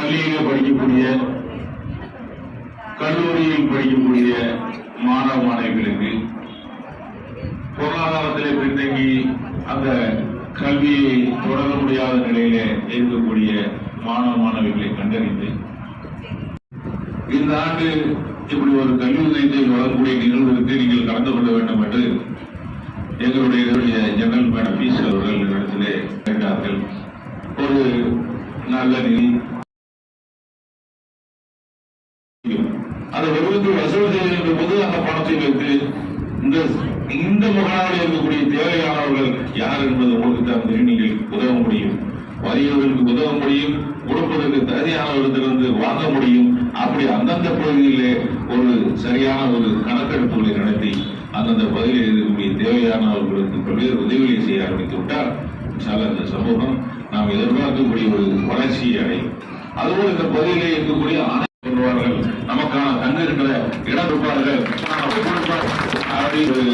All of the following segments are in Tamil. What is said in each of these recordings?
பள்ளியில் படிக்கக்கூடிய கல்லூரியில் படிக்கக்கூடிய மாணவ மாணவிகளுக்கு பொருளாதாரத்திலே பின்தங்கி அந்த கல்வியை தொடர முடியாத நிலையில இருக்கக்கூடிய மாணவ மாணவிகளை கண்டறிந்து இந்த ஆண்டு இப்படி ஒரு கல்வி உதயத்தை வழங்கக்கூடிய நிகழ்வுக்கு நீங்கள் கலந்து கொள்ள வேண்டும் என்று எங்களுடைய ஜெனரல் மேடம் பீஸ் அவர்கள் இடத்திலே கேட்டார்கள். ஒரு நல்ல நிதி அதை வெறுத்து வசூல் செய்கின்ற போது அந்த பணத்தை வைத்து இந்த முகாமில் இருக்கக்கூடிய தேவையானவர்கள் யார் என்பது உங்களுக்கு தான் நீங்கள் உதவ முடியும், வறியவர்களுக்கு உதவ முடியும், கொடுப்பதற்கு தகுதியானவர்களிடத்திலிருந்து வாங்க முடியும். அப்படி அந்தந்த பகுதியிலே ஒரு சரியான ஒரு கணக்கெடுப்புகளை நடத்தி அந்தந்த பகுதியில் இருக்கக்கூடிய தேவையானவர்களுக்கு பல்வேறு உதவிகளை செய்ய ஆரம்பித்து விட்டால் இந்த சமூகம் நாம் எதிர்பார்க்கக்கூடிய ஒரு வளர்ச்சியை அடையும். அதுபோல் இந்த பகுதியிலே இருக்கக்கூடிய சொல்வார்கள், நமக்கான தங்குகின்ற இடம் இருப்பார்கள் அப்படின்னு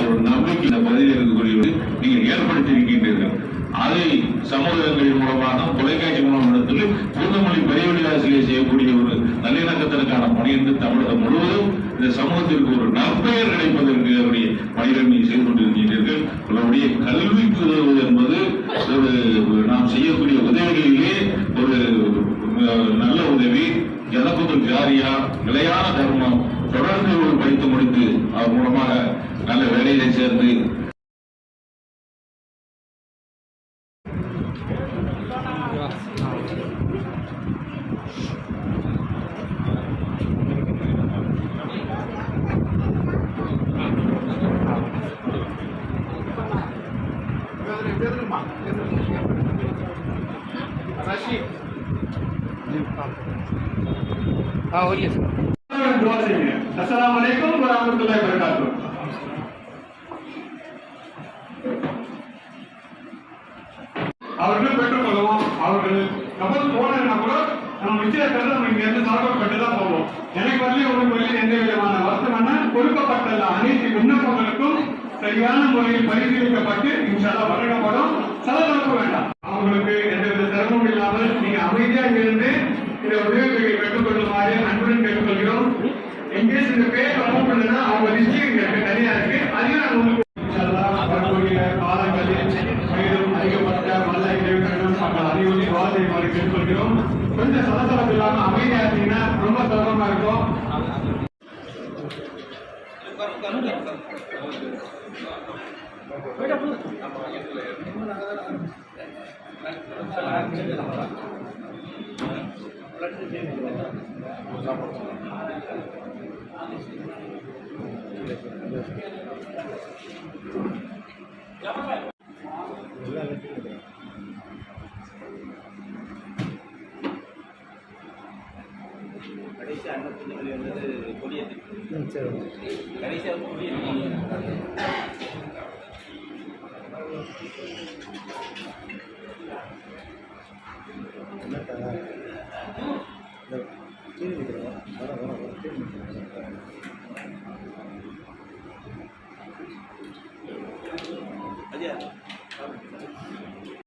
ஒரு நம்பிக்கை இந்த பகுதியில் இருக்கக்கூடிய நீங்கள் ஏற்படுத்தி இருக்கின்றீர்கள். அதை சமூகங்களின் மூலமாக தொலைக்காட்சி மூலம் இடத்தில் பூந்தமல்லி பெரியவழி ஆசிரியர் செய்யக்கூடிய ஒரு நல்லிணக்கத்திற்கான பணி என்று தமிழகம் முழுவதும் இந்த சமூகத்திற்கு ஒரு நற்பெயர் கிடைப்பதற்கு அவருடைய பணிகளை செய்து கொண்டிருக்கின்றீர்கள். உங்களுடைய கல்விக்கு உதவுவது என்பது நாம் செய்யக்கூடிய உதவிகளிலே ஒரு நல்ல உதவி. எனக்கும் ஜாரியா நிலையான தர்மம் தொடர்ந்து படித்து முடித்து அவர் மூலமாக நல்ல வேலையை சேர்ந்து अस्सलाम वालेकुम व रहमतुल्लाहि व बरकातुहू. அவர்கள் பெற்றுக்கொள்வோம். அவர்கள் கப்பல் போனா கூட நம்ம நிச்சயத்தில் நம்ம இங்க இருந்து சாப்பிட்டு தான் போவோம். எனக்கு வரல உங்களுக்கு வரல எந்த விதமான வருத்தமான கொடுக்கப்பட்ட அனைத்து விண்ணப்பங்களுக்கும் சரியான முறையில் பரிசீலிக்கப்பட்டு இன்ஷால்லா வழங்கப்படும். சலசலப்பு வேண்டாம். அவங்களுக்கு எந்தவித சிரமமும் இல்லாமல் நீங்க அமைதியாக இருந்து இந்த உதவிகளை பெற்றுக்கொள்ளுமாறு அன்புடன் கேட்டுக்கொள்கிறோம். எங்கேயும் இந்த பேர் அமௌண்ட் பண்ணுன்னா அவங்க நிச்சயம் தனியா இருக்கு. அதையும் நான் உங்களுக்கு வரக்கூடிய காலங்களில் மேலும் அதிகப்பட்ட நல்ல இடைவெளிகளும் மக்கள் அனைவரும் வாழ்க்கையுமாறு கேட்டுக்கொள்கிறோம். கொஞ்சம் சலசலப்பு இல்லாம அமைதியா இருந்தீங்கன்னா ரொம்ப சிரமமா இருக்கும். கடைசியாக அன்னத்தின் வந்தது கொடியேற்று கடைசியாக கொடியேற்று அஜயா